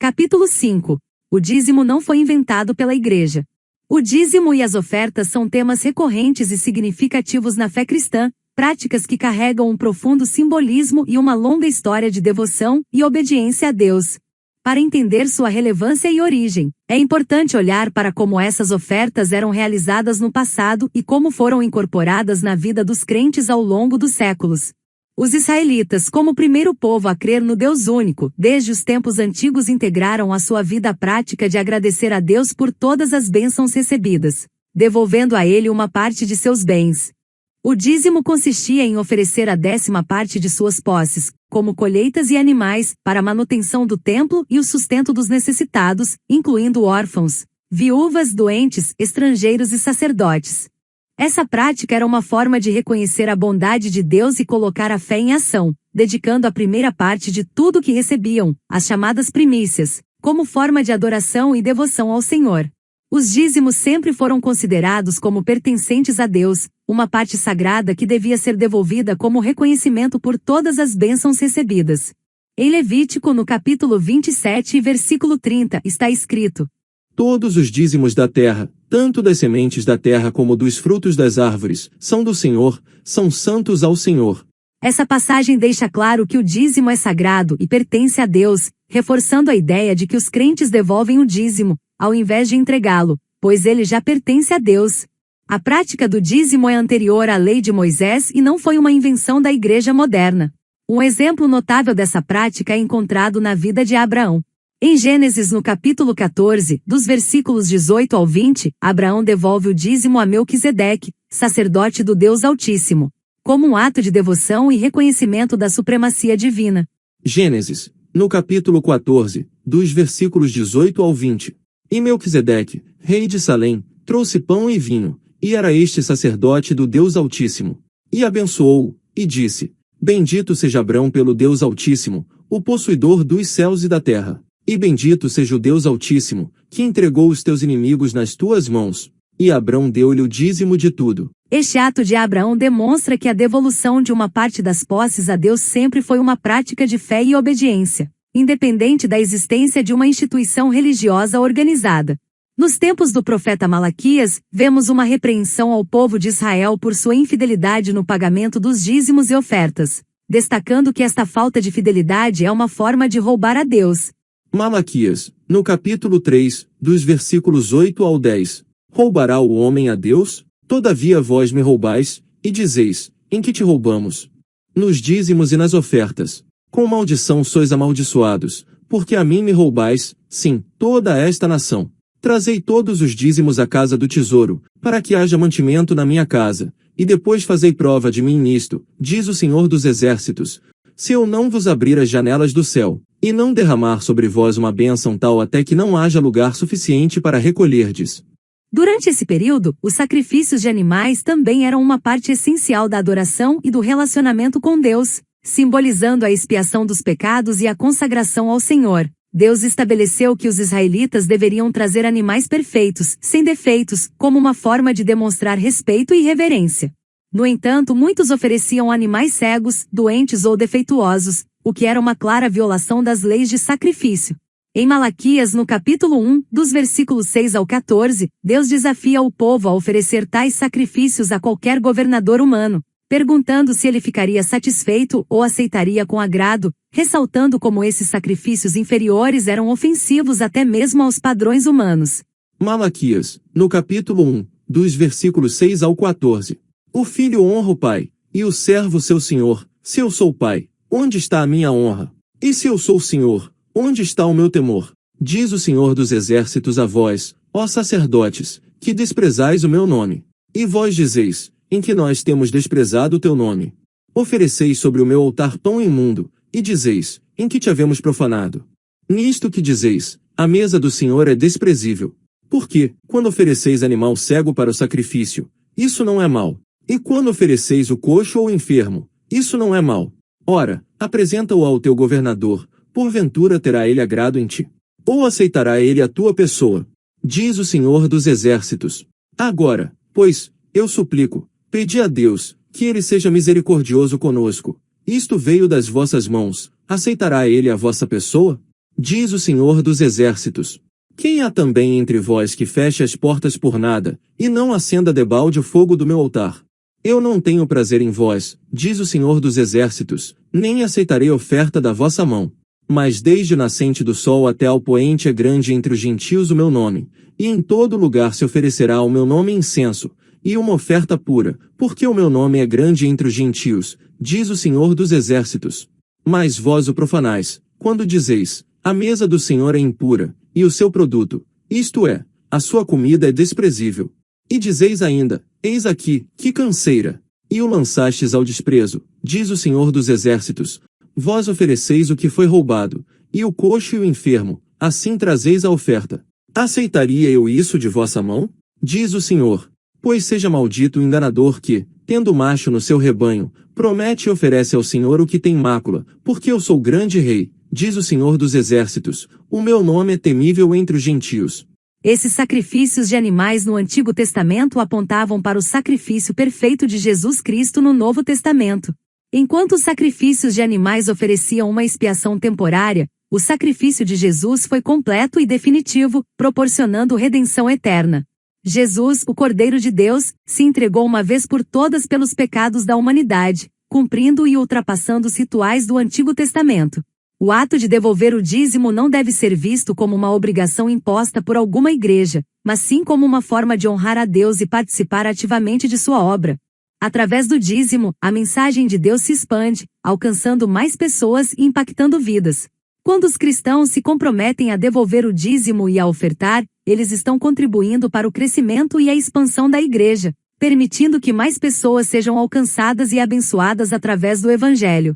Capítulo 5. O dízimo não foi inventado pela Igreja. O dízimo e as ofertas são temas recorrentes e significativos na fé cristã, práticas que carregam um profundo simbolismo e uma longa história de devoção e obediência a Deus. Para entender sua relevância e origem, é importante olhar para como essas ofertas eram realizadas no passado e como foram incorporadas na vida dos crentes ao longo dos séculos. Os israelitas, como o primeiro povo a crer no Deus único, desde os tempos antigos integraram à sua vida a prática de agradecer a Deus por todas as bênçãos recebidas, devolvendo a Ele uma parte de seus bens. O dízimo consistia em oferecer a 10ª parte de suas posses, como colheitas e animais, para a manutenção do templo e o sustento dos necessitados, incluindo órfãos, viúvas, doentes, estrangeiros e sacerdotes. Essa prática era uma forma de reconhecer a bondade de Deus e colocar a fé em ação, dedicando a 1ª parte de tudo que recebiam, as chamadas primícias, como forma de adoração e devoção ao Senhor. Os dízimos sempre foram considerados como pertencentes a Deus, uma parte sagrada que devia ser devolvida como reconhecimento por todas as bênçãos recebidas. Em Levítico, no capítulo 27 e versículo 30, está escrito: Todos os dízimos da terra, tanto das sementes da terra como dos frutos das árvores, são do Senhor, são santos ao Senhor. Essa passagem deixa claro que o dízimo é sagrado e pertence a Deus, reforçando a ideia de que os crentes devolvem o dízimo, ao invés de entregá-lo, pois ele já pertence a Deus. A prática do dízimo é anterior à lei de Moisés e não foi uma invenção da Igreja moderna. Um exemplo notável dessa prática é encontrado na vida de Abraão. Em Gênesis, no capítulo 14, dos versículos 18 ao 20, Abraão devolve o dízimo a Melquisedeque, sacerdote do Deus Altíssimo, como um ato de devoção e reconhecimento da supremacia divina. Gênesis, no capítulo 14, dos versículos 18 ao 20. E Melquisedeque, rei de Salém, trouxe pão e vinho, e era este sacerdote do Deus Altíssimo. E abençoou-o, e disse: Bendito seja Abrão pelo Deus Altíssimo, o possuidor dos céus e da terra. E bendito seja o Deus Altíssimo, que entregou os teus inimigos nas tuas mãos. E Abrão deu-lhe o dízimo de tudo. Este ato de Abraão demonstra que a devolução de uma parte das posses a Deus sempre foi uma prática de fé e obediência, independente da existência de uma instituição religiosa organizada. Nos tempos do profeta Malaquias, vemos uma repreensão ao povo de Israel por sua infidelidade no pagamento dos dízimos e ofertas, destacando que esta falta de fidelidade é uma forma de roubar a Deus. Malaquias, no capítulo 3, dos versículos 8 ao 10. Roubará o homem a Deus? Todavia vós me roubais, e dizeis: em que te roubamos? Nos dízimos e nas ofertas. Com maldição sois amaldiçoados, porque a mim me roubais, sim, toda esta nação. Trazei todos os dízimos à casa do tesouro, para que haja mantimento na minha casa, e depois fazei prova de mim nisto, diz o Senhor dos Exércitos, se eu não vos abrir as janelas do céu, e não derramar sobre vós uma bênção tal até que não haja lugar suficiente para recolherdes. Durante esse período, os sacrifícios de animais também eram uma parte essencial da adoração e do relacionamento com Deus, simbolizando a expiação dos pecados e a consagração ao Senhor. Deus estabeleceu que os israelitas deveriam trazer animais perfeitos, sem defeitos, como uma forma de demonstrar respeito e reverência. No entanto, muitos ofereciam animais cegos, doentes ou defeituosos, o que era uma clara violação das leis de sacrifício. Em Malaquias, no capítulo 1, dos versículos 6 ao 14, Deus desafia o povo a oferecer tais sacrifícios a qualquer governador humano, perguntando se ele ficaria satisfeito ou aceitaria com agrado, ressaltando como esses sacrifícios inferiores eram ofensivos até mesmo aos padrões humanos. Malaquias, no capítulo 1, dos versículos 6 ao 14. O filho honra o pai, e o servo seu senhor. Se eu sou pai, onde está a minha honra? E se eu sou senhor, onde está o meu temor? Diz o Senhor dos Exércitos a vós, ó sacerdotes, que desprezais o meu nome. E vós dizeis: em que nós temos desprezado o teu nome? Ofereceis sobre o meu altar pão imundo, e dizeis: em que te havemos profanado? Nisto que dizeis: a mesa do Senhor é desprezível. Porque, quando ofereceis animal cego para o sacrifício, isso não é mal. E quando ofereceis o coxo ou enfermo, isso não é mal. Ora, apresenta-o ao teu governador, porventura terá ele agrado em ti? Ou aceitará ele a tua pessoa? Diz o Senhor dos Exércitos. Agora, pois, eu suplico, pedi a Deus, que ele seja misericordioso conosco. Isto veio das vossas mãos, aceitará ele a vossa pessoa? diz o Senhor dos Exércitos. Quem há também entre vós que feche as portas por nada, e não acenda debalde o fogo do meu altar? Eu não tenho prazer em vós, diz o Senhor dos Exércitos, nem aceitarei oferta da vossa mão. Mas desde o nascente do sol até ao poente é grande entre os gentios o meu nome, e em todo lugar se oferecerá ao meu nome incenso, e uma oferta pura, porque o meu nome é grande entre os gentios, diz o Senhor dos Exércitos. Mas vós o profanais, quando dizeis, a mesa do Senhor é impura, e o seu produto, isto é, a sua comida é desprezível. E dizeis ainda, eis aqui, que canseira, e o lançastes ao desprezo, diz o Senhor dos Exércitos. Vós ofereceis o que foi roubado, e o coxo e o enfermo, assim trazeis a oferta. Aceitaria eu isso de vossa mão? Diz o Senhor. Pois seja maldito o enganador que, tendo macho no seu rebanho, promete e oferece ao Senhor o que tem mácula, porque eu sou grande rei, diz o Senhor dos Exércitos, o meu nome é temível entre os gentios. Esses sacrifícios de animais no Antigo Testamento apontavam para o sacrifício perfeito de Jesus Cristo no Novo Testamento. Enquanto os sacrifícios de animais ofereciam uma expiação temporária, o sacrifício de Jesus foi completo e definitivo, proporcionando redenção eterna. Jesus, o Cordeiro de Deus, se entregou uma vez por todas pelos pecados da humanidade, cumprindo e ultrapassando os rituais do Antigo Testamento. O ato de devolver o dízimo não deve ser visto como uma obrigação imposta por alguma igreja, mas sim como uma forma de honrar a Deus e participar ativamente de sua obra. Através do dízimo, a mensagem de Deus se expande, alcançando mais pessoas e impactando vidas. Quando os cristãos se comprometem a devolver o dízimo e a ofertar, eles estão contribuindo para o crescimento e a expansão da igreja, permitindo que mais pessoas sejam alcançadas e abençoadas através do Evangelho.